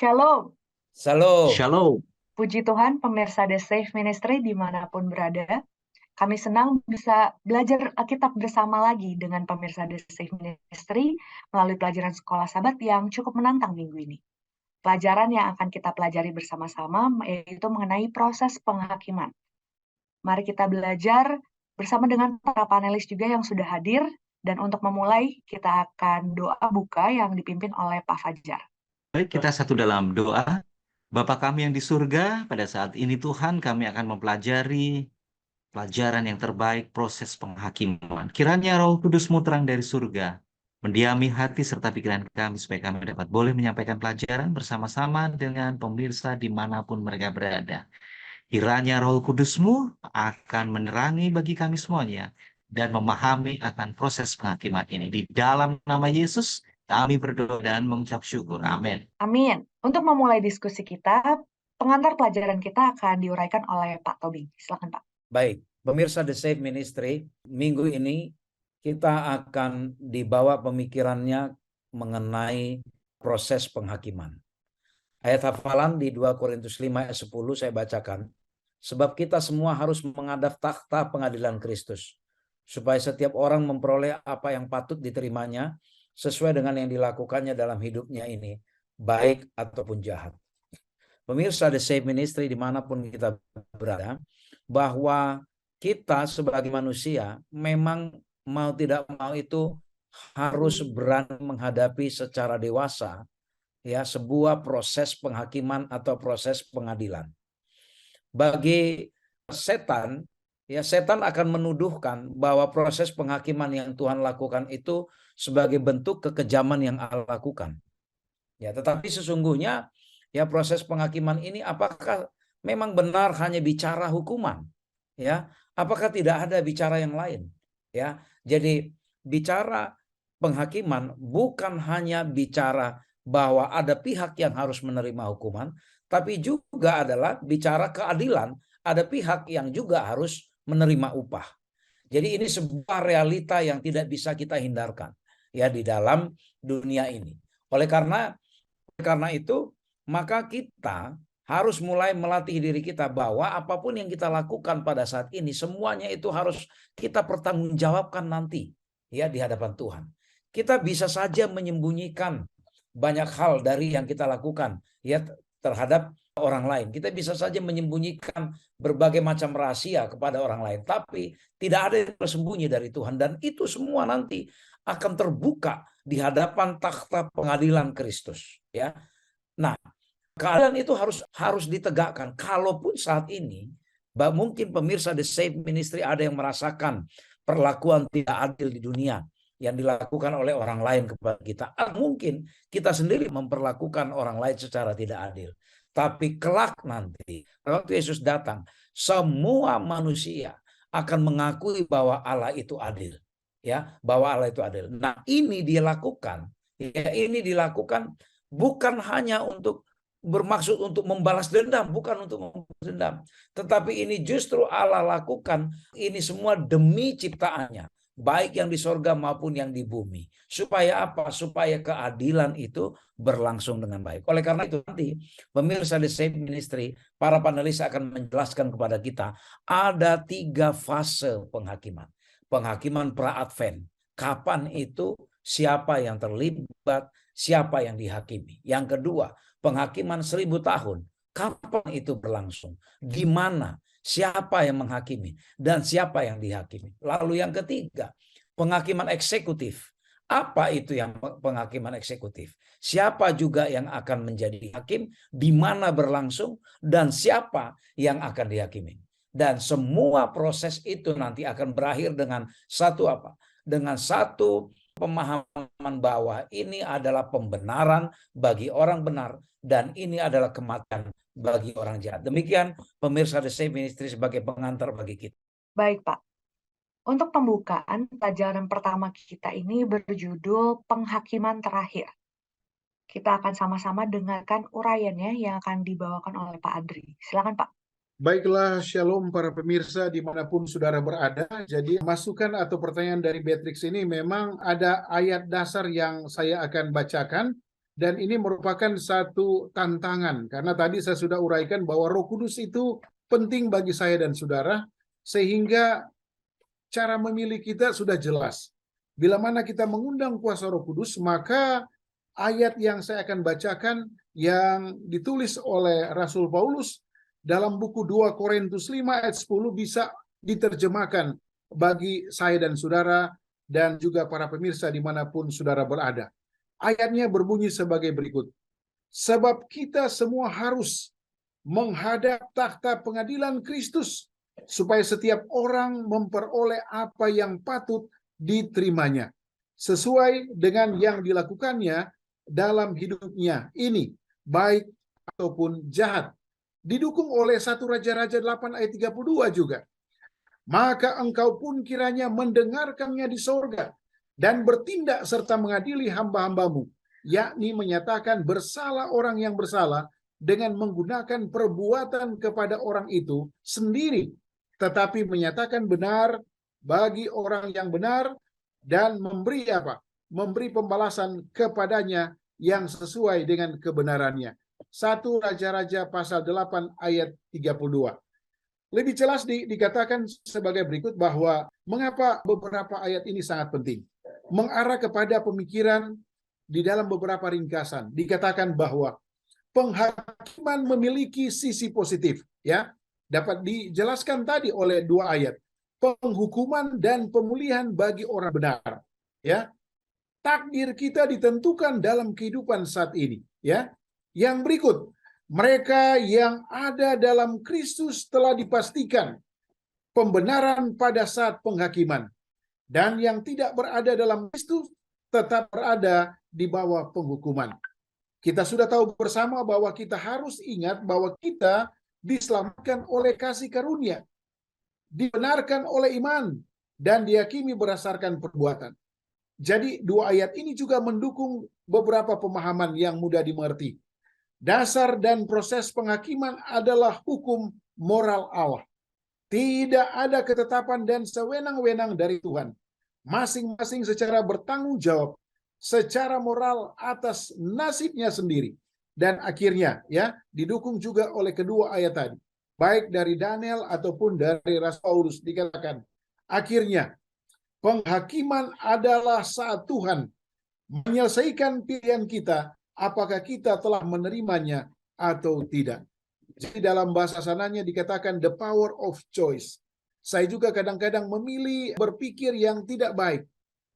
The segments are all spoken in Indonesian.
Shalom, Shalom. Shalom. puji Tuhan pemirsa The Safe Ministry dimanapun berada. Kami senang bisa belajar Alkitab bersama lagi dengan pemirsa The Safe Ministry melalui pelajaran sekolah Sabat yang cukup menantang minggu ini. Pelajaran yang akan kita pelajari bersama-sama yaitu mengenai proses penghakiman. Mari kita belajar bersama dengan para panelis juga yang sudah hadir, dan untuk memulai kita akan doa buka yang dipimpin oleh Pak Fajar. Baik, kita satu dalam doa. Bapa kami yang di surga, pada saat ini Tuhan kami akan mempelajari pelajaran yang terbaik, proses penghakiman. Kiranya Roh Kudus-Mu terang dari surga, mendiami hati serta pikiran kami, supaya kami dapat boleh menyampaikan pelajaran bersama-sama dengan pemirsa dimanapun mereka berada. Kiranya Roh Kudus-Mu akan menerangi bagi kami semuanya dan memahami akan proses penghakiman ini. Di dalam nama Yesus, kami berdoa dan mengucap syukur. Amin. Amin. Untuk memulai diskusi kita, pengantar pelajaran kita akan diuraikan oleh Pak Tobing. Silakan Pak. Baik, pemirsa The Safe Ministry, minggu ini kita akan dibawa pemikirannya mengenai proses penghakiman. Ayat hafalan di 2 Korintus 5 ayat 10 saya bacakan. Sebab kita semua harus menghadap takhta pengadilan Kristus, supaya setiap orang memperoleh apa yang patut diterimanya sesuai dengan yang dilakukannya dalam hidupnya ini, baik ataupun jahat. Pemirsa The Safe Ministry dimanapun kita berada, bahwa kita sebagai manusia memang mau tidak mau itu harus berani menghadapi secara dewasa ya sebuah proses penghakiman atau proses pengadilan. Bagi setan, ya setan akan menuduhkan bahwa proses penghakiman yang Tuhan lakukan itu sebagai bentuk kekejaman yang Allah lakukan. Ya, tetapi sesungguhnya ya proses penghakiman ini apakah memang benar hanya bicara hukuman? Ya, apakah tidak ada bicara yang lain? Ya, jadi bicara penghakiman bukan hanya bicara bahwa ada pihak yang harus menerima hukuman, tapi juga adalah bicara keadilan, ada pihak yang juga harus menerima upah. Jadi ini sebuah realita yang tidak bisa kita hindarkan ya di dalam dunia ini. Oleh karena itu, maka kita harus mulai melatih diri kita bahwa apapun yang kita lakukan pada saat ini semuanya itu harus kita pertanggungjawabkan nanti ya di hadapan Tuhan. Kita bisa saja menyembunyikan banyak hal dari yang kita lakukan ya terhadap orang lain. Kita bisa saja menyembunyikan berbagai macam rahasia kepada orang lain, tapi tidak ada yang tersembunyi dari Tuhan, dan itu semua nanti akan terbuka di hadapan takhta pengadilan Kristus ya. Nah, keadilan itu harus ditegakkan. Kalaupun saat ini mungkin pemirsa The Safe Ministry ada yang merasakan perlakuan tidak adil di dunia yang dilakukan oleh orang lain kepada kita. Mungkin kita sendiri memperlakukan orang lain secara tidak adil. Tapi kelak nanti, waktu Yesus datang, semua manusia akan mengakui bahwa Allah itu adil. Ya, bahwa Allah itu adil. Nah, ini dia lakukan. Ya, ini dilakukan bukan hanya untuk bermaksud untuk membalas dendam, bukan untuk membalas dendam. Tetapi ini justru Allah lakukan ini semua demi ciptaannya, baik yang di sorga maupun yang di bumi. Supaya apa? Supaya keadilan itu berlangsung dengan baik. Oleh karena itu nanti pemirsa The Safe Ministry, para panelis akan menjelaskan kepada kita ada 3 fase penghakiman. Penghakiman pra-advent. Kapan itu? Siapa yang terlibat? Siapa yang dihakimi? Yang kedua, penghakiman 1000 tahun. Kapan itu berlangsung? Di mana? Siapa yang menghakimi? Dan siapa yang dihakimi? Lalu yang ketiga, penghakiman eksekutif. Apa itu yang penghakiman eksekutif? Siapa juga yang akan menjadi hakim? Di mana berlangsung? Dan siapa yang akan dihakimi? Dan semua proses itu nanti akan berakhir dengan satu apa? Dengan satu pemahaman bahwa ini adalah pembenaran bagi orang benar dan ini adalah kematian bagi orang jahat. Demikian pemirsa The Safe Ministry sebagai pengantar bagi kita. Baik Pak. Untuk pembukaan, pelajaran pertama kita ini berjudul Penghakiman Terakhir. Kita akan sama-sama dengarkan uraiannya yang akan dibawakan oleh Pak Adri. Silakan Pak. Baiklah, shalom para pemirsa dimanapun saudara berada. Jadi masukan atau pertanyaan dari Beatrix ini memang ada ayat dasar yang saya akan bacakan. Dan ini merupakan satu tantangan, karena tadi saya sudah uraikan bahwa Roh Kudus itu penting bagi saya dan saudara, sehingga cara memilih kita sudah jelas. Bila mana kita mengundang kuasa Roh Kudus, maka ayat yang saya akan bacakan yang ditulis oleh Rasul Paulus dalam buku 2 Korintus 5 ayat 10 bisa diterjemahkan bagi saya dan saudara dan juga para pemirsa dimanapun saudara berada. Ayatnya berbunyi sebagai berikut. Sebab kita semua harus menghadap takhta pengadilan Kristus, supaya setiap orang memperoleh apa yang patut diterimanya, sesuai dengan yang dilakukannya dalam hidupnya ini, baik ataupun jahat. Didukung oleh 1 Raja-Raja 8 ayat 32 juga. Maka engkau pun kiranya mendengarkannya di sorga, dan bertindak serta mengadili hamba-hambamu, yakni menyatakan bersalah orang yang bersalah dengan menggunakan perbuatan kepada orang itu sendiri, tetapi menyatakan benar bagi orang yang benar dan memberi apa? Memberi pembalasan kepadanya yang sesuai dengan kebenarannya. 1 Raja-Raja pasal 8 ayat 32. Lebih jelas dikatakan sebagai berikut bahwa mengapa beberapa ayat ini sangat penting. Mengarah kepada pemikiran di dalam beberapa ringkasan. Dikatakan bahwa penghakiman memiliki sisi positif, ya. Dapat dijelaskan tadi oleh 2 ayat. Penghukuman dan pemulihan bagi orang benar, ya. Takdir kita ditentukan dalam kehidupan saat ini, ya. Yang berikut, mereka yang ada dalam Kristus telah dipastikan pembenaran pada saat penghakiman, dan yang tidak berada dalam Kristus tetap berada di bawah penghukuman. Kita sudah tahu bersama bahwa kita harus ingat bahwa kita diselamatkan oleh kasih karunia, dibenarkan oleh iman, dan dihakimi berdasarkan perbuatan. Jadi 2 ayat ini juga mendukung beberapa pemahaman yang mudah dimengerti. Dasar dan proses penghakiman adalah hukum moral Allah. Tidak ada ketetapan dan sewenang-wenang dari Tuhan. Masing-masing secara bertanggung jawab secara moral atas nasibnya sendiri. Dan akhirnya, ya, didukung juga oleh kedua ayat tadi. Baik dari Daniel ataupun dari Rasul Paulus dikatakan, akhirnya penghakiman adalah saat Tuhan menyelesaikan pilihan kita, apakah kita telah menerimanya atau tidak. Jadi dalam bahasa sananya dikatakan the power of choice. Saya juga kadang-kadang memilih berpikir yang tidak baik.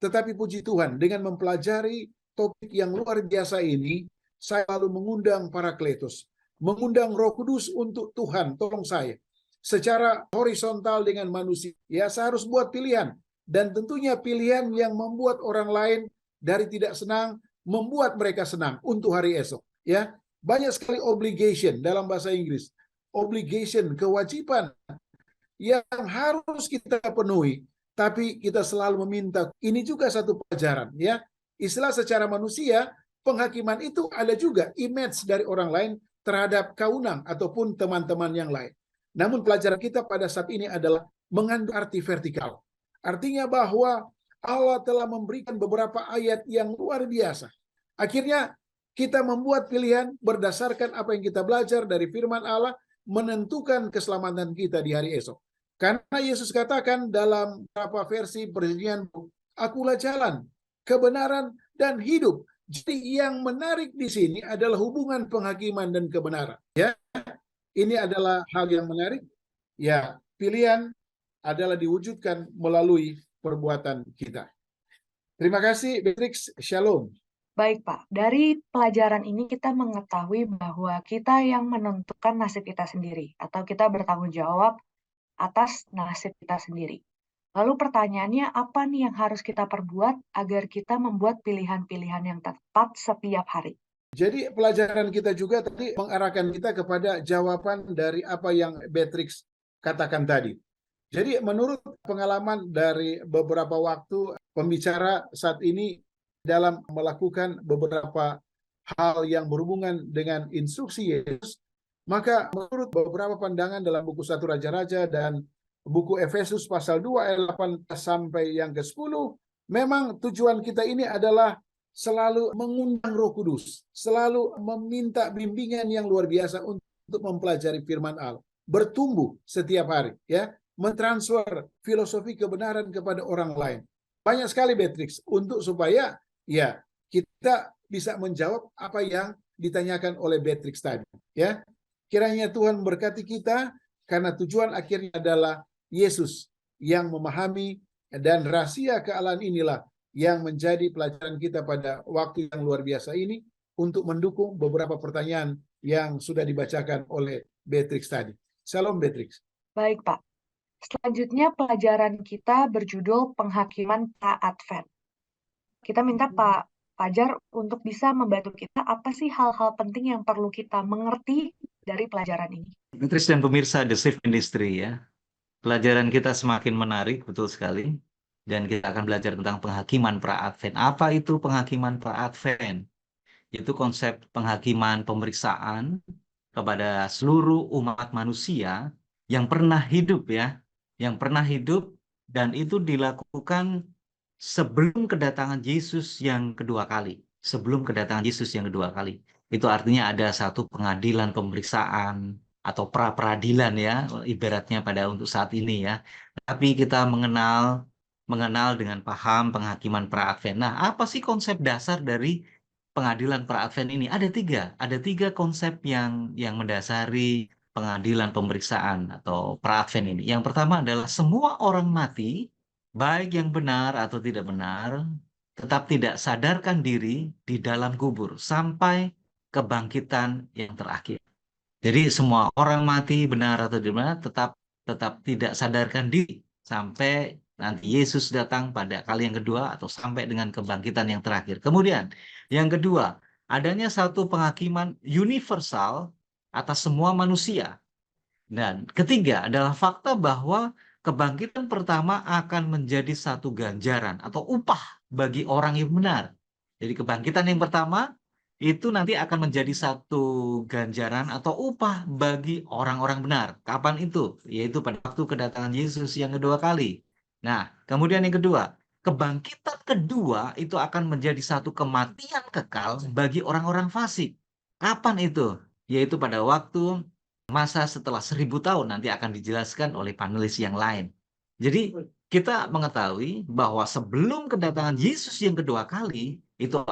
Tetapi puji Tuhan, dengan mempelajari topik yang luar biasa ini, saya lalu mengundang Parakletos, mengundang Roh Kudus untuk Tuhan, tolong saya. Secara horizontal dengan manusia, ya saya harus buat pilihan. Dan tentunya pilihan yang membuat orang lain dari tidak senang, membuat mereka senang untuk hari esok. Ya, banyak sekali obligation dalam bahasa Inggris. Obligation, kewajiban yang harus kita penuhi. Tapi kita selalu meminta, ini juga satu pelajaran. Ya, istilah secara manusia, penghakiman itu ada juga image dari orang lain terhadap kaunang ataupun teman-teman yang lain. Namun pelajaran kita pada saat ini adalah mengandung arti vertikal. Artinya bahwa Allah telah memberikan beberapa ayat yang luar biasa. Akhirnya kita membuat pilihan berdasarkan apa yang kita belajar dari firman Allah, menentukan keselamatan kita di hari esok. Karena Yesus katakan dalam beberapa versi perjanjian, akulah jalan, kebenaran, dan hidup. Jadi yang menarik di sini adalah hubungan penghakiman dan kebenaran. Ya, ini adalah hal yang menarik. Ya, pilihan adalah diwujudkan melalui perbuatan kita. Terima kasih, Beatrix. Shalom. Baik, Pak. Dari pelajaran ini kita mengetahui bahwa kita yang menentukan nasib kita sendiri, atau kita bertanggung jawab atas nasib kita sendiri. Lalu pertanyaannya, apa nih yang harus kita perbuat agar kita membuat pilihan-pilihan yang tepat setiap hari? Jadi pelajaran kita juga tadi mengarahkan kita kepada jawaban dari apa yang Beatrix katakan tadi. Jadi menurut pengalaman dari beberapa waktu pembicara saat ini dalam melakukan beberapa hal yang berhubungan dengan instruksi Yesus, maka menurut beberapa pandangan dalam buku 1 Raja-Raja dan buku Efesus pasal 2 ayat 8 sampai yang ke-10, memang tujuan kita ini adalah selalu mengundang Roh Kudus, selalu meminta bimbingan yang luar biasa untuk mempelajari firman Allah, bertumbuh setiap hari, ya, mentransfer filosofi kebenaran kepada orang lain. Banyak sekali, Beatrix, untuk supaya ya kita bisa menjawab apa yang ditanyakan oleh Beatrix tadi, ya. Kiranya Tuhan memberkati kita, karena tujuan akhirnya adalah Yesus yang memahami, dan rahasia kealahan inilah yang menjadi pelajaran kita pada waktu yang luar biasa ini untuk mendukung beberapa pertanyaan yang sudah dibacakan oleh Beatrix tadi. Salam, Beatrix. Baik, Pak. Selanjutnya pelajaran kita berjudul Penghakiman Pra-Advent. Kita minta Pak Fajar untuk bisa membantu kita apa sih hal-hal penting yang perlu kita mengerti dari pelajaran ini. Beatrix dan pemirsa The Safe Ministry, ya. Pelajaran kita semakin menarik, betul sekali. Dan kita akan belajar tentang penghakiman pra-advent. Apa itu penghakiman pra-advent? Itu konsep penghakiman pemeriksaan kepada seluruh umat manusia yang pernah hidup, ya. Yang pernah hidup, dan itu dilakukan sebelum kedatangan Yesus yang kedua kali. Sebelum kedatangan Yesus yang kedua kali. Itu artinya ada satu pengadilan pemeriksaan atau pra-peradilan, ya, ibaratnya pada untuk saat ini, ya. Tapi kita mengenal dengan paham penghakiman pra-advent. Nah, apa sih konsep dasar dari pengadilan pra-advent ini? Ada tiga konsep yang mendasari pengadilan pemeriksaan atau pra-advent ini. Yang pertama adalah semua orang mati, baik yang benar atau tidak benar, tetap tidak sadarkan diri di dalam kubur sampai kebangkitan yang terakhir. Jadi semua orang mati, benar atau tidak benar, tetap tidak sadarkan diri sampai nanti Yesus datang pada kali yang kedua atau sampai dengan kebangkitan yang terakhir. Kemudian yang kedua, adanya satu penghakiman universal atas semua manusia. Dan ketiga adalah fakta bahwa kebangkitan pertama akan menjadi satu ganjaran atau upah bagi orang yang benar. Jadi kebangkitan yang pertama itu nanti akan menjadi satu ganjaran atau upah bagi orang-orang benar. Kapan itu? Yaitu pada waktu kedatangan Yesus yang kedua kali. Nah, kemudian yang kedua, kebangkitan kedua itu akan menjadi satu kematian kekal bagi orang-orang fasik. Kapan itu? Yaitu pada waktu masa setelah 1000 tahun, nanti akan dijelaskan oleh panelis yang lain. Jadi kita mengetahui bahwa sebelum kedatangan Yesus yang kedua kali itu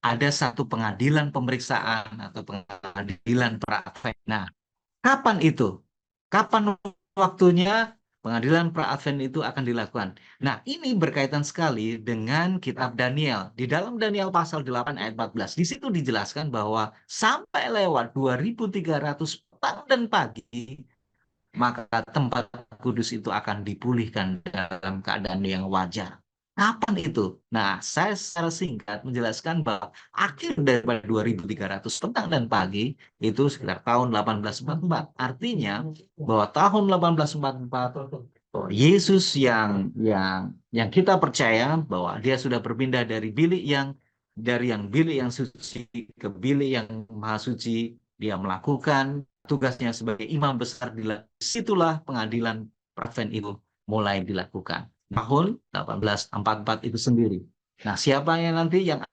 ada satu pengadilan pemeriksaan atau pengadilan pra-advent. Nah, kapan itu? Kapan waktunya pengadilan pra-advent itu akan dilakukan? Nah, ini berkaitan sekali dengan kitab Daniel. Di dalam Daniel pasal 8 ayat 14, di situ dijelaskan bahwa sampai lewat 2300 petang dan pagi, maka tempat kudus itu akan dipulihkan dalam keadaan yang wajar. Kapan itu? Nah, saya secara singkat menjelaskan bahwa akhir daripada 2300 petang dan pagi itu sekitar tahun 1844. Artinya bahwa tahun 1844 Yesus yang kita percaya bahwa dia sudah berpindah dari bilik yang suci ke bilik yang maha suci, dia melakukan tugasnya sebagai imam besar. Disitulah pengadilan pra-advent itu mulai dilakukan. Tahun 1844 itu sendiri. Nah, siapa yang nanti yang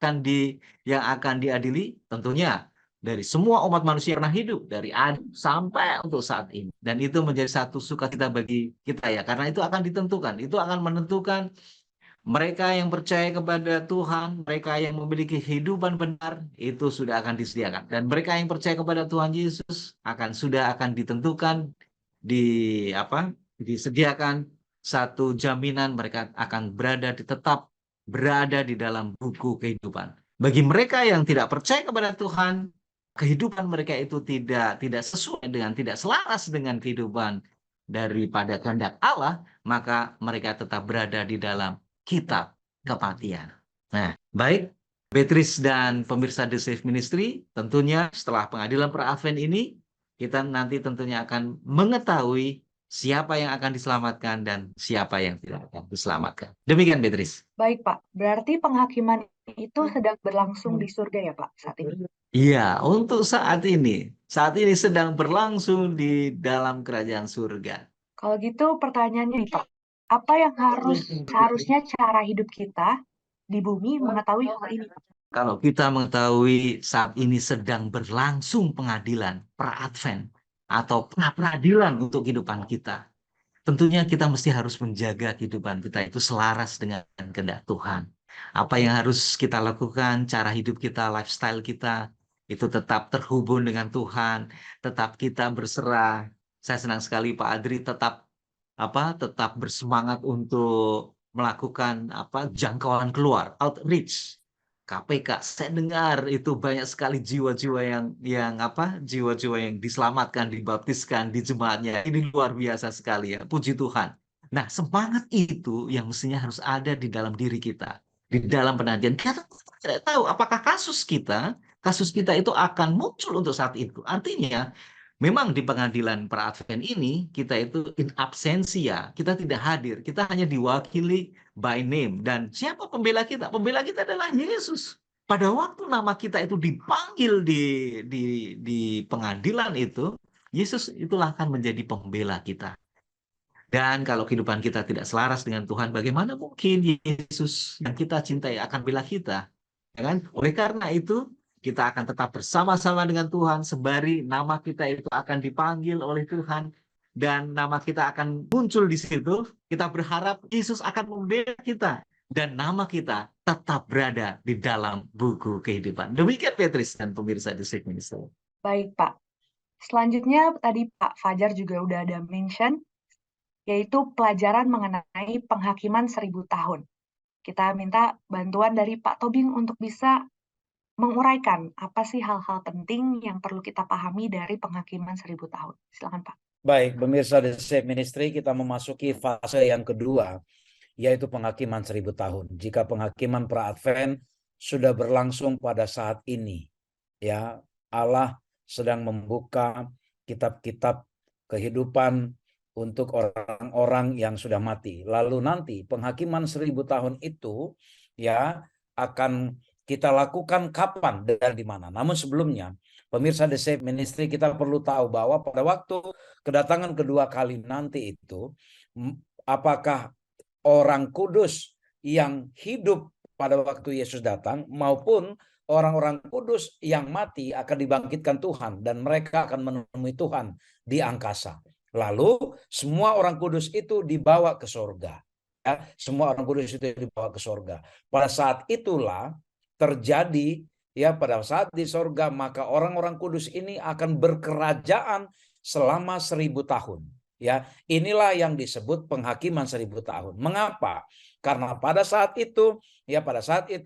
akan diadili? Tentunya dari semua umat manusia yang pernah hidup dari Adam sampai untuk saat ini. Dan itu menjadi satu sukacita bagi kita, ya, karena itu akan ditentukan. Itu akan menentukan mereka yang percaya kepada Tuhan, mereka yang memiliki kehidupan benar, itu sudah akan disediakan. Dan mereka yang percaya kepada Tuhan Yesus sudah akan ditentukan, disediakan satu jaminan mereka akan tetap berada di dalam buku kehidupan. Bagi mereka yang tidak percaya kepada Tuhan, kehidupan mereka itu tidak sesuai dengan, tidak selaras dengan kehidupan daripada kehendak Allah, maka mereka tetap berada di dalam kitab kematian. Nah, baik, Beatrix dan pemirsa The Safe Ministry, tentunya setelah pengadilan pra-advent ini, kita nanti tentunya akan mengetahui siapa yang akan diselamatkan dan siapa yang tidak akan diselamatkan. Demikian, Beatrix. Baik, Pak. Berarti penghakiman itu sedang berlangsung di surga ya, Pak, saat ini? Iya, untuk saat ini sedang berlangsung di dalam kerajaan surga. Kalau gitu pertanyaannya nih, Pak, apa yang seharusnya cara hidup kita di bumi mengetahui hal ini, Pak? Kalau kita mengetahui saat ini sedang berlangsung pengadilan pra-advent atau pra-peradilan untuk kehidupan kita, tentunya kita mesti harus menjaga kehidupan kita itu selaras dengan kehendak Tuhan. Apa yang harus kita lakukan, cara hidup kita, lifestyle kita, itu tetap terhubung dengan Tuhan, tetap kita berserah. Saya senang sekali Pak Adri tetap bersemangat untuk melakukan jangkauan keluar, outreach. KPK, saya dengar itu banyak sekali jiwa-jiwa jiwa-jiwa yang diselamatkan, dibaptiskan di jemaatnya. Ini luar biasa sekali ya, puji Tuhan. Nah, semangat itu yang mestinya harus ada di dalam diri kita, di dalam penantian. Kita tidak tahu apakah kasus kita itu akan muncul untuk saat itu. Artinya, memang di pengadilan pra-advent ini kita itu in absentia, kita tidak hadir, kita hanya diwakili by name. Dan siapa pembela kita? Pembela kita adalah Yesus. Pada waktu nama kita itu dipanggil di pengadilan itu, Yesus itulah akan menjadi pembela kita. Dan kalau kehidupan kita tidak selaras dengan Tuhan, bagaimana mungkin Yesus yang kita cintai akan bela kita? Ya kan? Oleh karena itu, kita akan tetap bersama-sama dengan Tuhan, sembari nama kita itu akan dipanggil oleh Tuhan, dan nama kita akan muncul di situ. Kita berharap Yesus akan membela kita, dan nama kita tetap berada di dalam buku kehidupan. Demikian Petrus dan pemirsa di Safe Ministry. Baik, Pak. Selanjutnya tadi Pak Fajar juga udah ada mention, yaitu pelajaran mengenai penghakiman 1000 tahun. Kita minta bantuan dari Pak Tobing untuk bisa menguraikan apa sih hal-hal penting yang perlu kita pahami dari penghakiman 1000 tahun. Silakan Pak. Baik, pemirsa The Safe Ministry, kita memasuki fase yang kedua, yaitu penghakiman 1000 tahun. Jika penghakiman pra-advent sudah berlangsung pada saat ini, ya, Allah sedang membuka kitab-kitab kehidupan untuk orang-orang yang sudah mati. Lalu nanti penghakiman 1000 tahun itu ya akan kita lakukan kapan dan di mana. Namun sebelumnya, pemirsa The Safe Ministry, kita perlu tahu bahwa pada waktu kedatangan kedua kali nanti itu, apakah orang kudus yang hidup pada waktu Yesus datang maupun orang-orang kudus yang mati akan dibangkitkan Tuhan dan mereka akan menemui Tuhan di angkasa. Lalu semua orang kudus itu dibawa ke surga. Ya, semua orang kudus itu dibawa ke surga. Pada saat itulah terjadi, ya, pada saat di surga maka orang-orang kudus ini akan berkerajaan selama 1000 tahun. Ya, inilah yang disebut penghakiman 1000 tahun. Mengapa? Karena pada saat itu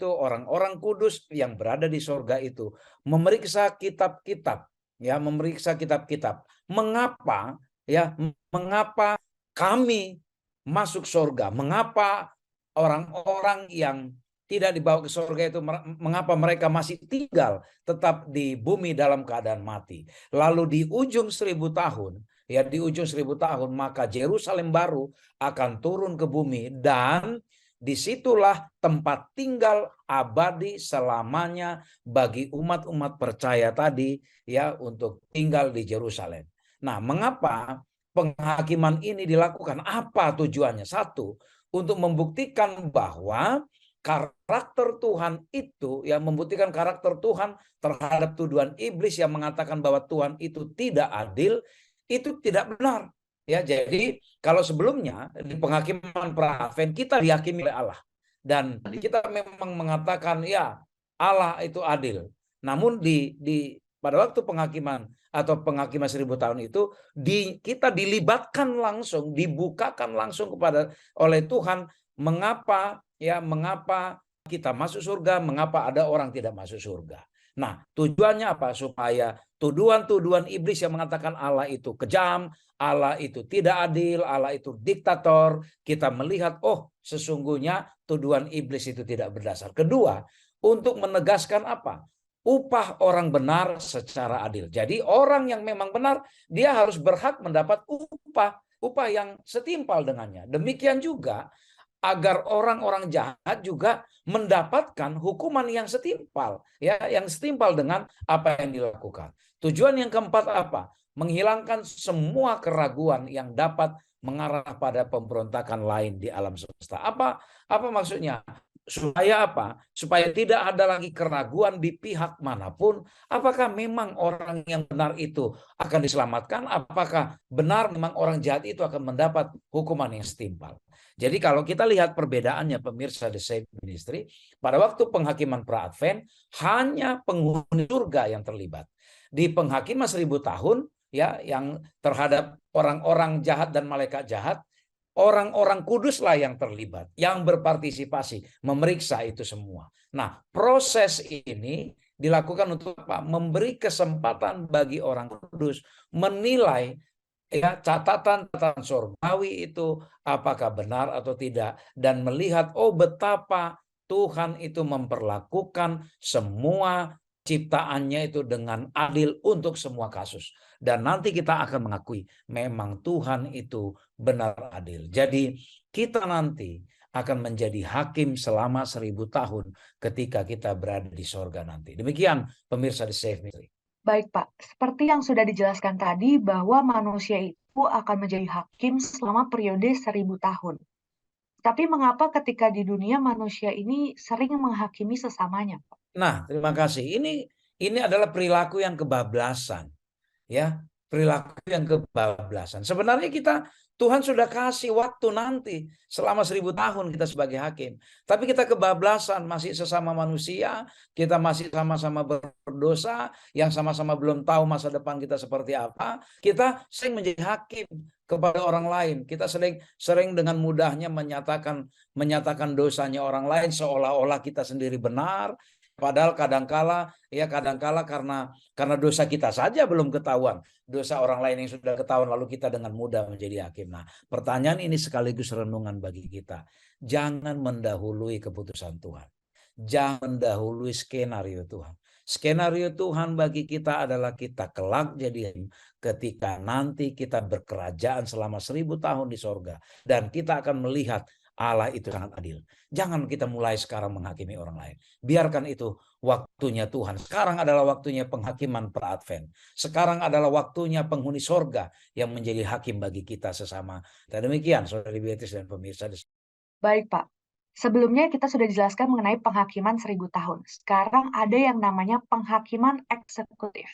orang-orang kudus yang berada di surga itu memeriksa kitab-kitab, ya, memeriksa kitab-kitab. Mengapa? Ya, mengapa kami masuk surga? Mengapa orang-orang yang tidak dibawa ke surga itu, mengapa mereka masih tinggal tetap di bumi dalam keadaan mati? Lalu di ujung 1000 tahun, ya, di ujung 1000 tahun, maka Yerusalem baru akan turun ke bumi dan disitulah tempat tinggal abadi selamanya bagi umat-umat percaya tadi, ya, untuk tinggal di Yerusalem. Nah, mengapa penghakiman ini dilakukan? Apa tujuannya? Satu, untuk membuktikan bahwa karakter Tuhan itu, ya, membuktikan karakter Tuhan terhadap tuduhan iblis yang mengatakan bahwa Tuhan itu tidak adil, itu tidak benar. Ya, jadi kalau sebelumnya di penghakiman pra-advent kita dihakimi oleh Allah dan kita memang mengatakan ya Allah itu adil. Namun pada waktu penghakiman atau penghakiman 1000 tahun itu kita dilibatkan langsung, dibukakan langsung oleh Tuhan mengapa kita masuk surga, mengapa ada orang tidak masuk surga. Nah, tujuannya apa? Supaya tuduhan-tuduhan iblis yang mengatakan Allah itu kejam, Allah itu tidak adil, Allah itu diktator, kita melihat, oh, sesungguhnya tuduhan iblis itu tidak berdasar. Kedua, untuk menegaskan apa? Upah orang benar secara adil. Jadi orang yang memang benar, dia harus berhak mendapat upah yang setimpal dengannya. Demikian juga agar orang-orang jahat juga mendapatkan hukuman yang setimpal, ya, yang setimpal dengan apa yang dilakukan. Tujuan yang keempat apa? Menghilangkan semua keraguan yang dapat mengarah pada pemberontakan lain di alam semesta. Apa maksudnya? Supaya apa? Supaya tidak ada lagi keraguan di pihak manapun, apakah memang orang yang benar itu akan diselamatkan, apakah benar memang orang jahat itu akan mendapat hukuman yang setimpal. Jadi kalau kita lihat perbedaannya pemirsa The Safe Ministry, pada waktu penghakiman pra-advent hanya penghuni surga yang terlibat. Di penghakiman 1000 tahun ya, yang terhadap orang-orang jahat dan malaikat jahat, orang-orang kuduslah yang terlibat, yang berpartisipasi, memeriksa itu semua. Nah, proses ini dilakukan untuk apa? Memberi kesempatan bagi orang kudus menilai ya catatan surgawi itu apakah benar atau tidak, dan melihat betapa Tuhan itu memperlakukan semua ciptaannya itu dengan adil untuk semua kasus. Dan nanti kita akan mengakui memang Tuhan itu benar adil. Jadi kita nanti akan menjadi hakim selama 1000 tahun ketika kita berada di sorga nanti. Demikian pemirsa The Safe Ministry. Baik Pak, seperti yang sudah dijelaskan tadi bahwa manusia itu akan menjadi hakim selama periode 1000 tahun. Tapi mengapa ketika di dunia manusia ini sering menghakimi sesamanya, Pak? Nah, terima kasih. Ini adalah perilaku yang kebablasan. Ya, perilaku yang kebablasan. Sebenarnya Tuhan sudah kasih waktu nanti selama 1000 tahun kita sebagai hakim. Tapi kita kebablasan, masih sesama manusia, kita masih sama-sama berdosa, yang sama-sama belum tahu masa depan kita seperti apa. Kita sering menjadi hakim kepada orang lain. Kita sering dengan mudahnya menyatakan dosanya orang lain seolah-olah kita sendiri benar. Padahal kadangkala karena dosa kita saja belum ketahuan, dosa orang lain yang sudah ketahuan lalu kita dengan mudah menjadi hakim. Nah, pertanyaan ini sekaligus renungan bagi kita. Jangan mendahului keputusan Tuhan. Jangan mendahului skenario Tuhan. Skenario Tuhan bagi kita adalah kita kelak jadi ketika nanti kita berkerajaan selama 1000 tahun di sorga, dan kita akan melihat Allah itu sangat adil. Jangan kita mulai sekarang menghakimi orang lain. Biarkan itu waktunya Tuhan. Sekarang adalah waktunya penghakiman pra-advent. Sekarang adalah waktunya penghuni sorga yang menjadi hakim bagi kita sesama. Dan demikian, Saudari Beatrice dan pemirsa. Baik Pak, sebelumnya kita sudah dijelaskan mengenai penghakiman 1000 tahun. Sekarang ada yang namanya penghakiman eksekutif.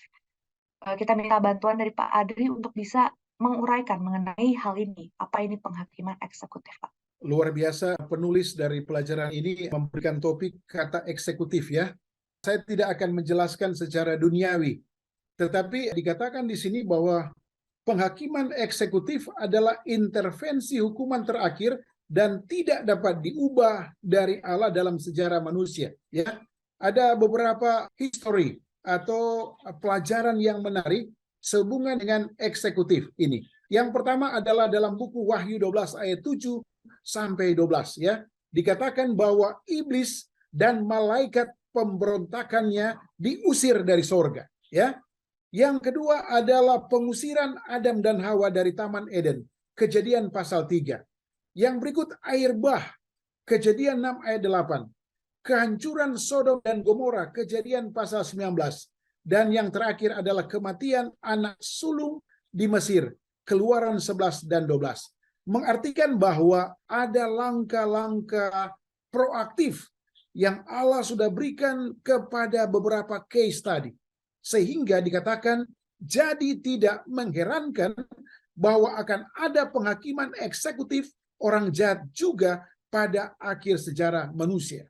Kita minta bantuan dari Pak Adri untuk bisa menguraikan mengenai hal ini. Apa ini penghakiman eksekutif, Pak? Luar biasa penulis dari pelajaran ini memberikan topik kata eksekutif ya. Saya tidak akan menjelaskan secara duniawi, tetapi dikatakan di sini bahwa penghakiman eksekutif adalah intervensi hukuman terakhir dan tidak dapat diubah dari Allah dalam sejarah manusia. Ya, ada beberapa history atau pelajaran yang menarik sehubungan dengan eksekutif ini. Yang pertama adalah dalam buku Wahyu 12 ayat 7 sampai 12 ya. Dikatakan bahwa iblis dan malaikat pemberontakannya diusir dari sorga ya. Yang kedua adalah pengusiran Adam dan Hawa dari Taman Eden, Kejadian pasal 3. Yang berikut air bah, Kejadian 6 ayat 8. Kehancuran Sodom dan Gomora, Kejadian pasal 19. Dan yang terakhir adalah kematian anak sulung di Mesir, Keluaran 11 dan 12. Mengartikan bahwa ada langkah-langkah proaktif yang Allah sudah berikan kepada beberapa case tadi. Sehingga dikatakan jadi tidak mengherankan bahwa akan ada penghakiman eksekutif orang jahat juga pada akhir sejarah manusia.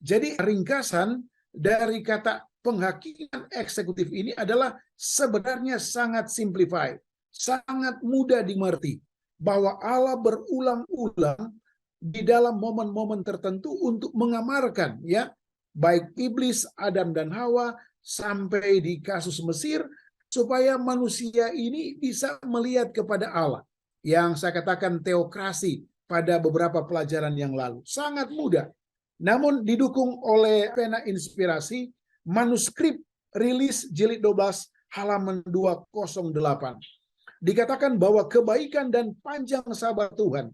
Jadi ringkasan dari kata penghakiman eksekutif ini adalah sebenarnya sangat simplified, sangat mudah dimengerti. Bahwa Allah berulang-ulang di dalam momen-momen tertentu untuk mengamarkan ya, baik iblis, Adam dan Hawa sampai di kasus Mesir, supaya manusia ini bisa melihat kepada Allah. Yang saya katakan teokrasi pada beberapa pelajaran yang lalu. Sangat mudah. Namun didukung oleh pena inspirasi, manuskrip rilis jilid 12 halaman 208. Dikatakan bahwa kebaikan dan panjang sabar Tuhan,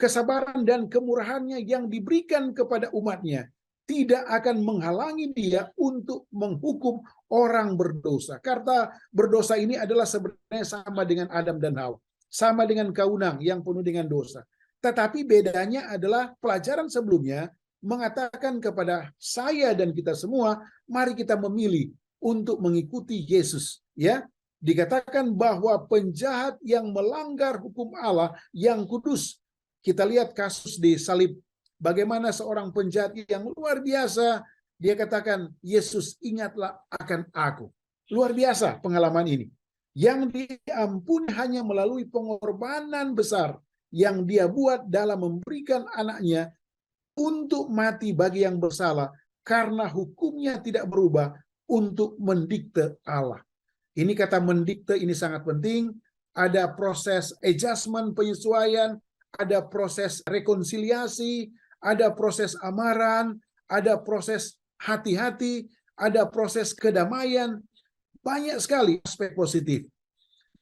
kesabaran dan kemurahannya yang diberikan kepada umatnya tidak akan menghalangi dia untuk menghukum orang berdosa. Karena berdosa ini adalah sebenarnya sama dengan Adam dan Hawa. Sama dengan kaunang yang penuh dengan dosa. Tetapi bedanya adalah pelajaran sebelumnya, mengatakan kepada saya dan kita semua, mari kita memilih untuk mengikuti Yesus. Ya, dikatakan bahwa penjahat yang melanggar hukum Allah yang kudus. Kita lihat kasus di salib, bagaimana seorang penjahat yang luar biasa, dia katakan, Yesus ingatlah akan aku. Luar biasa pengalaman ini. Yang diampuni hanya melalui pengorbanan besar yang dia buat dalam memberikan anaknya untuk mati bagi yang bersalah, karena hukumnya tidak berubah untuk mendikte Allah. Ini kata mendikte ini sangat penting. Ada proses adjustment, penyesuaian, ada proses rekonsiliasi, ada proses amaran, ada proses hati-hati, ada proses kedamaian. Banyak sekali aspek positif.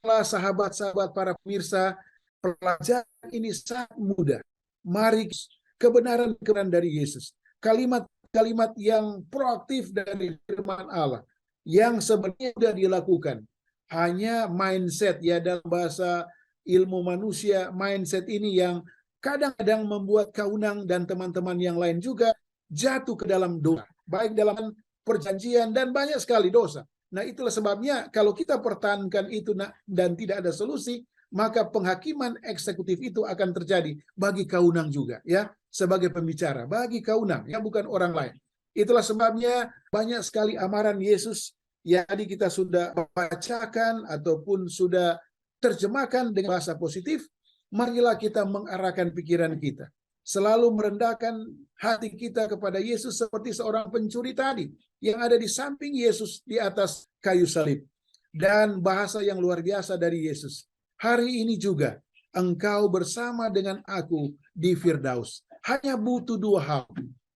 Sahabat-sahabat para pemirsa, pelajaran ini sangat mudah. Mari kebenaran-kebenaran dari Yesus. Kalimat-kalimat yang proaktif dari firman Allah yang sebenarnya sudah dilakukan. Hanya mindset, ya, dalam bahasa ilmu manusia, mindset ini yang kadang-kadang membuat Kaunang dan teman-teman yang lain juga jatuh ke dalam dosa, baik dalam perjanjian dan banyak sekali dosa. Nah, itulah sebabnya kalau kita pertahankan itu dan tidak ada solusi, maka penghakiman eksekutif itu akan terjadi bagi Kaunang juga, ya, sebagai pembicara, bagi Kaunang, ya, bukan orang lain. Itulah sebabnya banyak sekali amaran Yesus yang tadi kita sudah bacakan ataupun sudah terjemahkan dengan bahasa positif. Marilah kita mengarahkan pikiran kita, selalu merendahkan hati kita kepada Yesus seperti seorang pencuri tadi yang ada di samping Yesus di atas kayu salib. Dan bahasa yang luar biasa dari Yesus, hari ini juga engkau bersama dengan aku di Firdaus. Hanya butuh dua hal,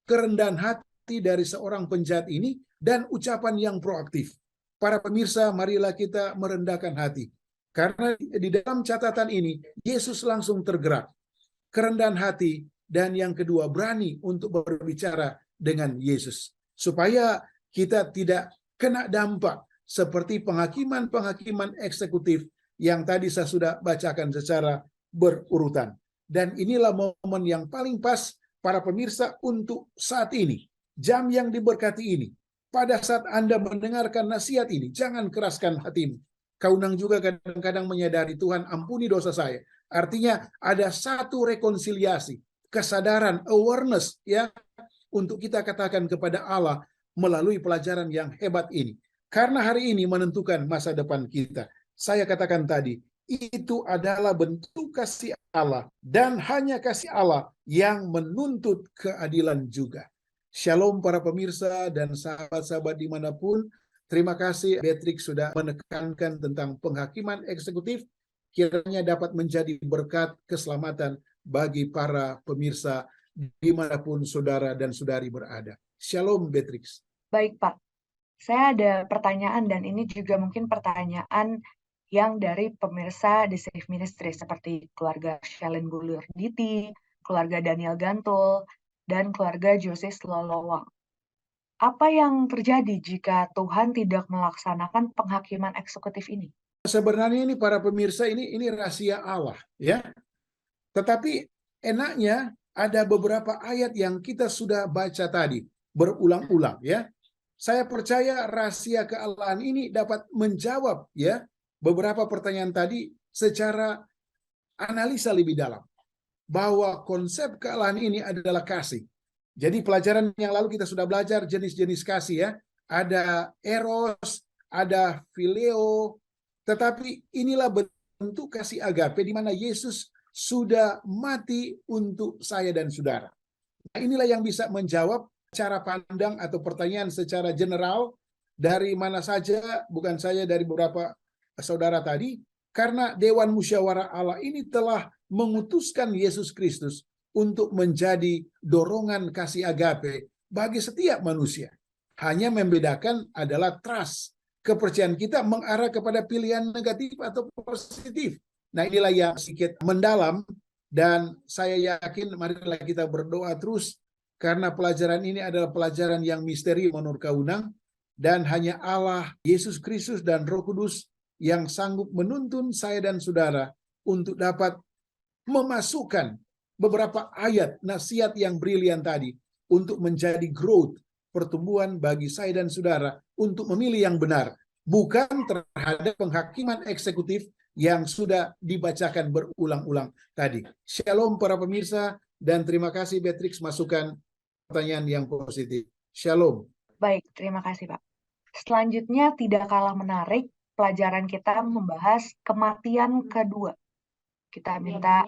kerendahan hati dari seorang penjahat ini dan ucapan yang proaktif. Para pemirsa, marilah kita merendahkan hati. Karena di dalam catatan ini, Yesus langsung tergerak. Kerendahan hati, dan yang kedua, berani untuk berbicara dengan Yesus. Supaya kita tidak kena dampak seperti penghakiman-penghakiman eksekutif yang tadi saya sudah bacakan secara berurutan. Dan inilah momen yang paling pas para pemirsa untuk saat ini. Jam yang diberkati ini. Pada saat Anda mendengarkan nasihat ini, jangan keraskan hatimu. Kaunang juga kadang-kadang menyadari, Tuhan ampuni dosa saya. Artinya ada satu rekonsiliasi, kesadaran, awareness, ya, untuk kita katakan kepada Allah melalui pelajaran yang hebat ini. Karena hari ini menentukan masa depan kita. Saya katakan tadi, itu adalah bentuk kasih Allah, dan hanya kasih Allah yang menuntut keadilan juga. Shalom para pemirsa dan sahabat-sahabat dimanapun. Terima kasih Beatrix sudah menekankan tentang penghakiman eksekutif. Kiranya dapat menjadi berkat keselamatan bagi para pemirsa dimanapun saudara dan saudari berada. Shalom Beatrix. Baik Pak, saya ada pertanyaan dan ini juga mungkin pertanyaan yang dari pemirsa The Safe Ministry seperti keluarga Shalin Bulurditi, keluarga Daniel Gantul, dan keluarga Jose Lolowang. Apa yang terjadi jika Tuhan tidak melaksanakan penghakiman eksekutif ini? Sebenarnya ini para pemirsa ini rahasia Allah, ya. Tetapi enaknya ada beberapa ayat yang kita sudah baca tadi berulang-ulang, ya. Saya percaya rahasia kealahan ini dapat menjawab, ya, beberapa pertanyaan tadi secara analisa lebih dalam. Bahwa konsep kealahan ini adalah kasih. Jadi pelajaran yang lalu kita sudah belajar jenis-jenis kasih, ya. Ada eros, ada phileo, tetapi inilah bentuk kasih agape di mana Yesus sudah mati untuk saya dan saudara. Nah, inilah yang bisa menjawab cara pandang atau pertanyaan secara general dari mana saja, bukan saja dari beberapa saudara tadi, karena Dewan Musyawarah Allah ini telah mengutuskan Yesus Kristus untuk menjadi dorongan kasih agape bagi setiap manusia. Hanya membedakan adalah trust, kepercayaan kita mengarah kepada pilihan negatif atau positif. Nah, inilah yang sedikit mendalam, dan saya yakin marilah kita berdoa terus, karena pelajaran ini adalah pelajaran yang misteri menurut Kaunang, dan hanya Allah, Yesus Kristus, dan Roh Kudus yang sanggup menuntun saya dan saudara untuk dapat memasukkan beberapa ayat nasihat yang brilian tadi untuk menjadi growth, pertumbuhan bagi saya dan saudara untuk memilih yang benar, bukan terhadap penghakiman eksekutif yang sudah dibacakan berulang-ulang tadi. Shalom para pemirsa, dan terima kasih Beatrix masukan pertanyaan yang positif. Shalom. Baik, terima kasih Pak. Selanjutnya tidak kalah menarik, pelajaran kita membahas kematian kedua. Kita minta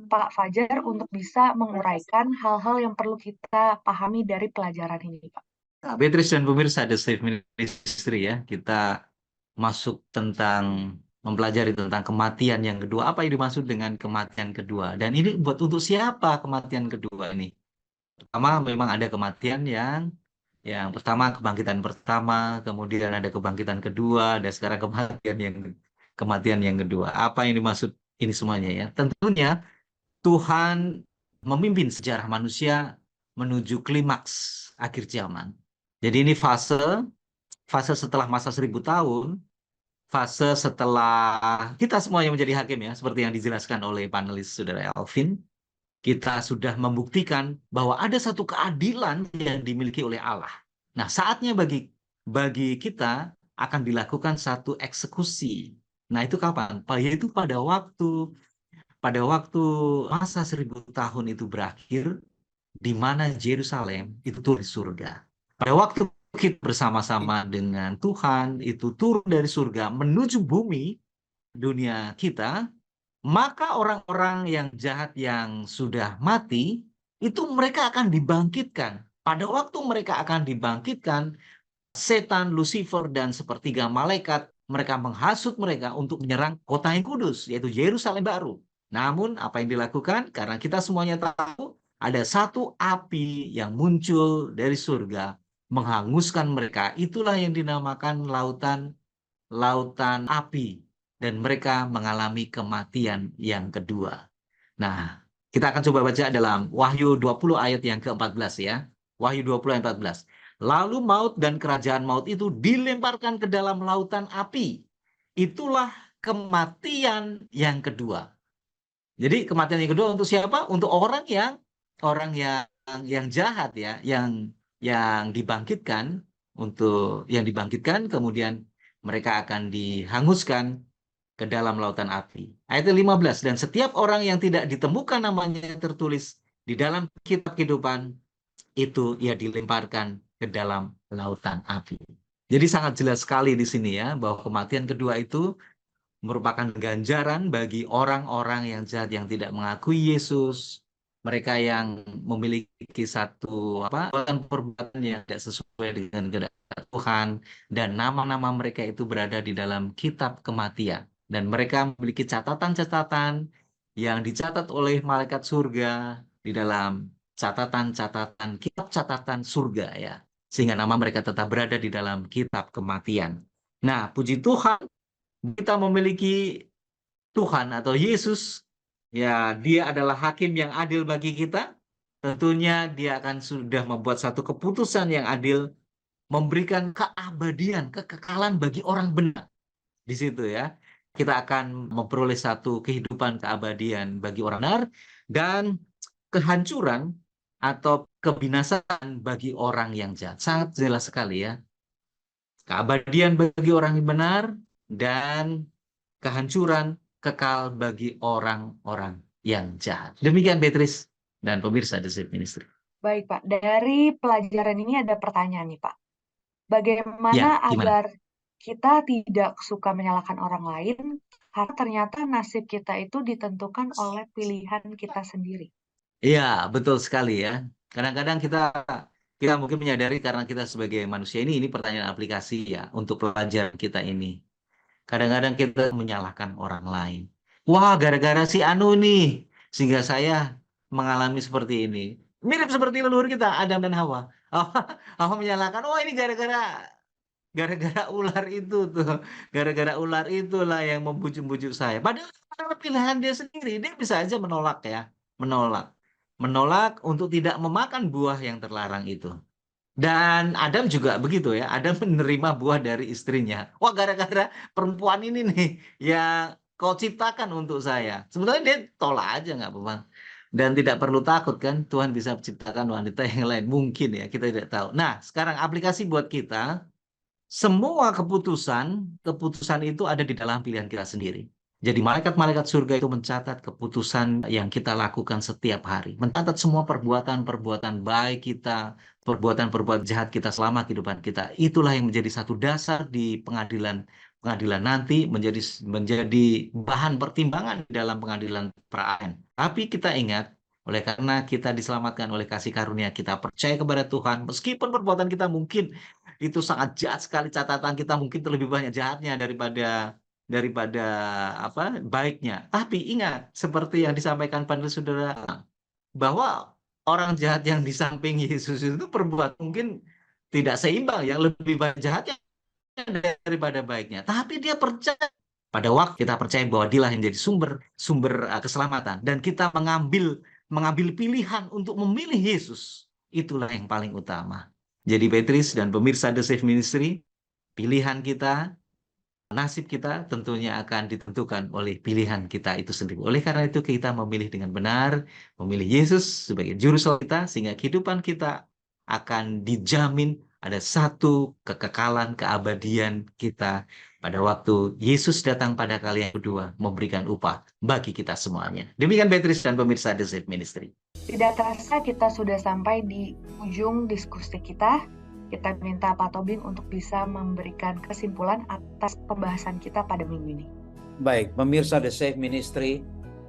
Pak Fajar untuk bisa menguraikan hal-hal yang perlu kita pahami dari pelajaran ini, Pak. Nah, Beatrice dan pemirsa The Safe Ministry ya, kita masuk tentang mempelajari tentang kematian yang kedua. Apa yang dimaksud dengan kematian kedua? Dan ini buat untuk siapa kematian kedua ini? Pertama, memang ada kematian yang pertama, kebangkitan pertama, kemudian ada kebangkitan kedua, dan sekarang kematian yang kedua. Apa yang dimaksud ini semuanya ya? Tentunya Tuhan memimpin sejarah manusia menuju klimaks akhir zaman. Jadi ini fase setelah masa 1000 tahun, fase setelah kita semua yang menjadi hakim ya, seperti yang dijelaskan oleh panelis Saudara Alvin, kita sudah membuktikan bahwa ada satu keadilan yang dimiliki oleh Allah. Nah, saatnya bagi kita akan dilakukan satu eksekusi. Nah, itu kapan? Yaitu pada waktu masa 1000 tahun itu berakhir, di mana Yerusalem itu turun di surga. Pada waktu kita bersama-sama dengan Tuhan itu turun dari surga menuju bumi, dunia kita, maka orang-orang yang jahat yang sudah mati, itu mereka akan dibangkitkan. Pada waktu mereka akan dibangkitkan, setan, Lucifer, dan sepertiga malaikat, mereka menghasut mereka untuk menyerang kota yang kudus, yaitu Yerusalem baru. Namun, apa yang dilakukan? Karena kita semuanya tahu, ada satu api yang muncul dari surga, menghanguskan mereka. Itulah yang dinamakan lautan api. Dan mereka mengalami kematian yang kedua. Nah, kita akan coba baca dalam Wahyu 20 ayat yang ke-14 ya. Wahyu 20 ayat 14. Lalu maut dan kerajaan maut itu dilemparkan ke dalam lautan api. Itulah kematian yang kedua. Jadi kematian yang kedua untuk siapa? Untuk orang yang jahat ya, yang dibangkitkan, kemudian mereka akan dihanguskan ke dalam lautan api. Ayat 15, dan setiap orang yang tidak ditemukan namanya tertulis di dalam kitab kehidupan, itu ia dilemparkan ke dalam lautan api. Jadi sangat jelas sekali di sini ya, bahwa kematian kedua itu merupakan ganjaran bagi orang-orang yang jahat yang tidak mengakui Yesus, mereka yang memiliki satu perbuatan yang tidak sesuai dengan kehendak Tuhan, dan nama-nama mereka itu berada di dalam kitab kematian. Dan mereka memiliki catatan-catatan yang dicatat oleh malaikat surga di dalam catatan-catatan, kitab catatan surga ya. Sehingga nama mereka tetap berada di dalam kitab kematian. Nah, puji Tuhan, kita memiliki Tuhan atau Yesus, ya dia adalah hakim yang adil bagi kita. Tentunya dia akan sudah membuat satu keputusan yang adil, memberikan keabadian, kekekalan bagi orang benar. Di situ ya, kita akan memperoleh satu kehidupan keabadian bagi orang benar dan kehancuran atau kebinasaan bagi orang yang jahat. Sangat jelas sekali ya. Keabadian bagi orang yang benar dan kehancuran kekal bagi orang-orang yang jahat. Demikian Beatrice dan pemirsa The Safe Ministry. Baik Pak, dari pelajaran ini ada pertanyaan nih Pak. Bagaimana Ya, gimana? agar kita tidak suka menyalahkan orang lain, karena ternyata nasib kita itu ditentukan oleh pilihan kita sendiri. Iya, betul sekali ya. Kadang-kadang kita mungkin menyadari karena kita sebagai manusia ini pertanyaan aplikasi ya untuk pelajaran kita ini. Kadang-kadang kita menyalahkan orang lain. Wah, gara-gara si Anu nih, sehingga saya mengalami seperti ini. Mirip seperti leluhur kita, Adam dan Hawa. Hawa menyalahkan, oh ini gara-gara ular itu tuh. Gara-gara ular itulah yang membujuk-bujuk saya. Padahal pilihan dia sendiri, dia bisa aja menolak ya. Menolak untuk tidak memakan buah yang terlarang itu. Dan Adam juga begitu ya. Adam menerima buah dari istrinya. Wah, gara-gara perempuan ini nih yang kau ciptakan untuk saya. Sebenarnya dia tolak aja nggak apa-apa. Dan tidak perlu takut kan, Tuhan bisa menciptakan wanita yang lain. Mungkin ya, kita tidak tahu. Nah, sekarang aplikasi buat kita, semua keputusan itu ada di dalam pilihan kita sendiri. Jadi malaikat-malaikat surga itu mencatat keputusan yang kita lakukan setiap hari. Mencatat semua perbuatan-perbuatan baik kita, perbuatan-perbuatan jahat kita selama kehidupan kita. Itulah yang menjadi satu dasar di pengadilan nanti, menjadi bahan pertimbangan dalam pengadilan perayaan. Tapi kita ingat, oleh karena kita diselamatkan oleh kasih karunia, kita percaya kepada Tuhan, meskipun perbuatan kita mungkin itu sangat jahat sekali, catatan kita mungkin terlebih banyak jahatnya daripada baiknya. Tapi ingat, seperti yang disampaikan panel saudara, bahwa orang jahat yang di samping Yesus itu perbuatan mungkin tidak seimbang, yang lebih banyak jahatnya daripada baiknya. Tapi dia percaya, pada waktu kita percaya bahwa dialah yang jadi sumber keselamatan, dan kita mengambil pilihan untuk memilih Yesus, itulah yang paling utama. Jadi Beatrice dan pemirsa The Safe Ministry, pilihan kita, nasib kita tentunya akan ditentukan oleh pilihan kita itu sendiri. Oleh karena itu kita memilih dengan benar, memilih Yesus sebagai juru selamat kita, sehingga kehidupan kita akan dijamin ada satu kekekalan, keabadian kita pada waktu Yesus datang pada kali yang kedua memberikan upah bagi kita semuanya. Demikian Beatrice dan pemirsa The Safe Ministry. Tidak terasa kita sudah sampai di ujung diskusi kita. Kita minta Pak Tobing untuk bisa memberikan kesimpulan atas pembahasan kita pada minggu ini. Baik, pemirsa The Safe Ministry,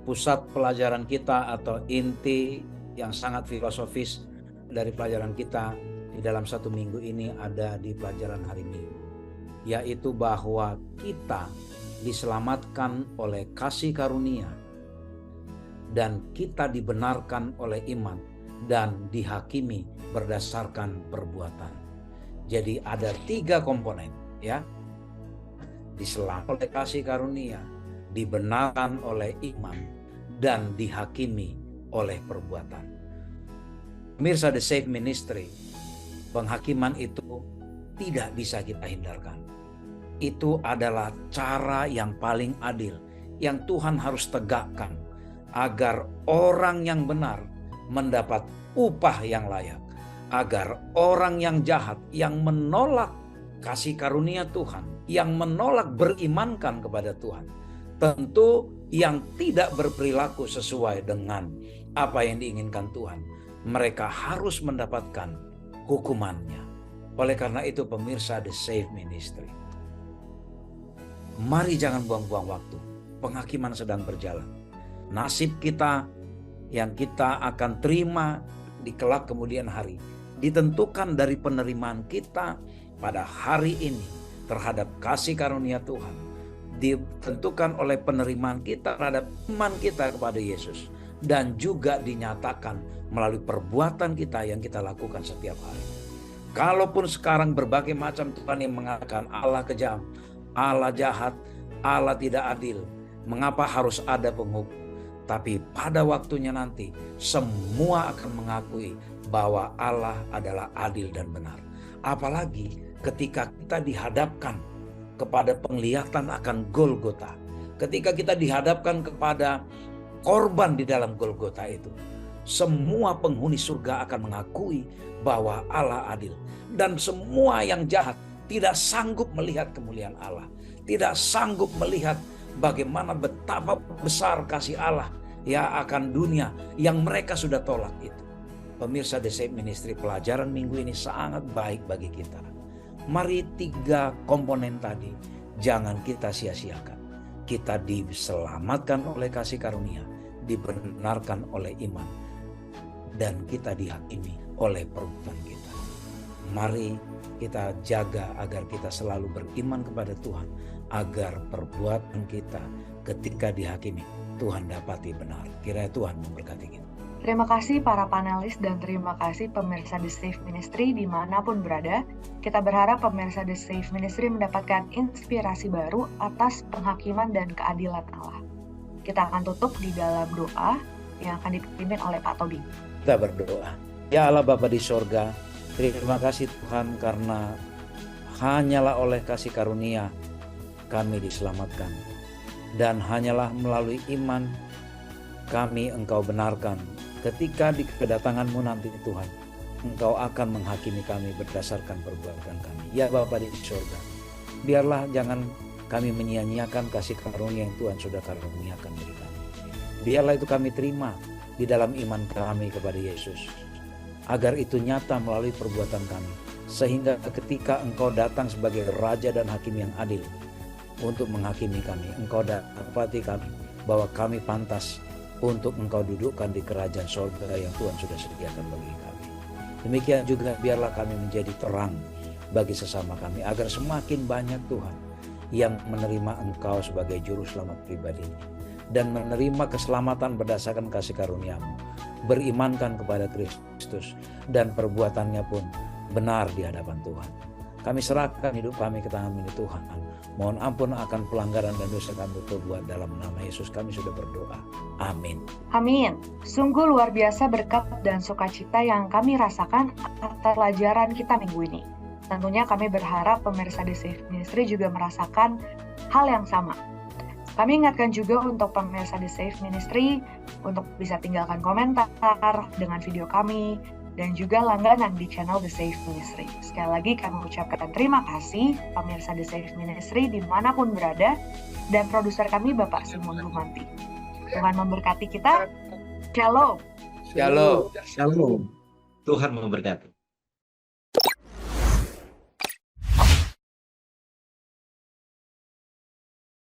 pusat pelajaran kita atau inti yang sangat filosofis dari pelajaran kita di dalam satu minggu ini ada di pelajaran hari Minggu, yaitu bahwa kita diselamatkan oleh kasih karunia dan kita dibenarkan oleh iman dan dihakimi berdasarkan perbuatan. Jadi ada 3 komponen, ya. Diselamatkan oleh kasih karunia, dibenarkan oleh iman, dan dihakimi oleh perbuatan. Pemirsa The Safe Ministry, penghakiman itu tidak bisa kita hindarkan. Itu adalah cara yang paling adil yang Tuhan harus tegakkan agar orang yang benar mendapat upah yang layak, agar orang yang jahat, yang menolak kasih karunia Tuhan, yang menolak berimankan kepada Tuhan, tentu yang tidak berperilaku sesuai dengan apa yang diinginkan Tuhan, mereka harus mendapatkan hukumannya. Oleh karena itu pemirsa The Safe Ministry, mari jangan buang-buang waktu. Penghakiman sedang berjalan. Nasib kita yang kita akan terima di kelak kemudian hari ditentukan dari penerimaan kita pada hari ini terhadap kasih karunia Tuhan. Ditentukan oleh penerimaan kita terhadap iman kita kepada Yesus. Dan juga dinyatakan melalui perbuatan kita yang kita lakukan setiap hari. Kalaupun sekarang berbagai macam Tuhan yang mengatakan Allah kejam, Allah jahat, Allah tidak adil, mengapa harus ada penghukum? Tapi pada waktunya nanti semua akan mengakui bahwa Allah adalah adil dan benar. Apalagi ketika kita dihadapkan kepada penglihatan akan Golgota. Ketika kita dihadapkan kepada korban di dalam Golgota itu. Semua penghuni surga akan mengakui bahwa Allah adil. Dan semua yang jahat tidak sanggup melihat kemuliaan Allah. Tidak sanggup melihat bagaimana betapa besar kasih Allah ya akan dunia yang mereka sudah tolak itu. Pemirsa The Safe Ministry, pelajaran minggu ini sangat baik bagi kita. Mari 3 komponen tadi jangan kita sia-siakan. Kita diselamatkan oleh kasih karunia, dibenarkan oleh iman, dan kita dihakimi oleh perbuatan kita. Mari kita jaga agar kita selalu beriman kepada Tuhan, agar perbuatan kita ketika dihakimi Tuhan dapati benar. Kiranya Tuhan memberkati kita. Terima kasih para panelis dan terima kasih pemirsa The Safe Ministry dimanapun berada. Kita berharap pemirsa The Safe Ministry mendapatkan inspirasi baru atas penghakiman dan keadilan Allah. Kita akan tutup di dalam doa yang akan dipimpin oleh Pak Tobing. Kita berdoa. Ya Allah Bapa di sorga, terima kasih Tuhan karena hanyalah oleh kasih karunia kami diselamatkan. Dan hanyalah melalui iman kami Engkau benarkan ketika di kedatangan-Mu nanti Tuhan, Engkau akan menghakimi kami berdasarkan perbuatan kami. Ya Bapa di surga, biarlah jangan kami menyia-nyiakan kasih karunia yang Tuhan sudah karuniakan bagi kami. Biarlah itu kami terima di dalam iman kami kepada Yesus, agar itu nyata melalui perbuatan kami, sehingga ketika Engkau datang sebagai Raja dan Hakim yang adil untuk menghakimi kami, Engkau dapati kami bahwa kami pantas untuk Engkau dudukkan di kerajaan surga yang Tuhan sudah sediakan bagi kami. Demikian juga biarlah kami menjadi terang bagi sesama kami, agar semakin banyak Tuhan yang menerima Engkau sebagai juru selamat pribadinya dan menerima keselamatan berdasarkan kasih karunia-Mu, berimankan kepada Kristus, dan perbuatannya pun benar di hadapan Tuhan. Kami serahkan hidup kami ke tangan-Mu Tuhan. Mohon ampun akan pelanggaran dan dosa kami perbuat, dalam nama Yesus kami sudah berdoa. Amin. Amin. Sungguh luar biasa berkat dan sukacita yang kami rasakan atas pelajaran kita minggu ini. Tentunya kami berharap pemirsa The Safe Ministry juga merasakan hal yang sama. Kami ingatkan juga untuk pemirsa The Safe Ministry untuk bisa tinggalkan komentar dengan video kami dan juga langganan di channel The Safe Ministry. Sekali lagi kami ucapkan terima kasih pemirsa The Safe Ministry dimanapun berada, dan produser kami Bapak Simon Rumanti. Tuhan memberkati kita. Shalom. Shalom. Shalom. Tuhan memberkati.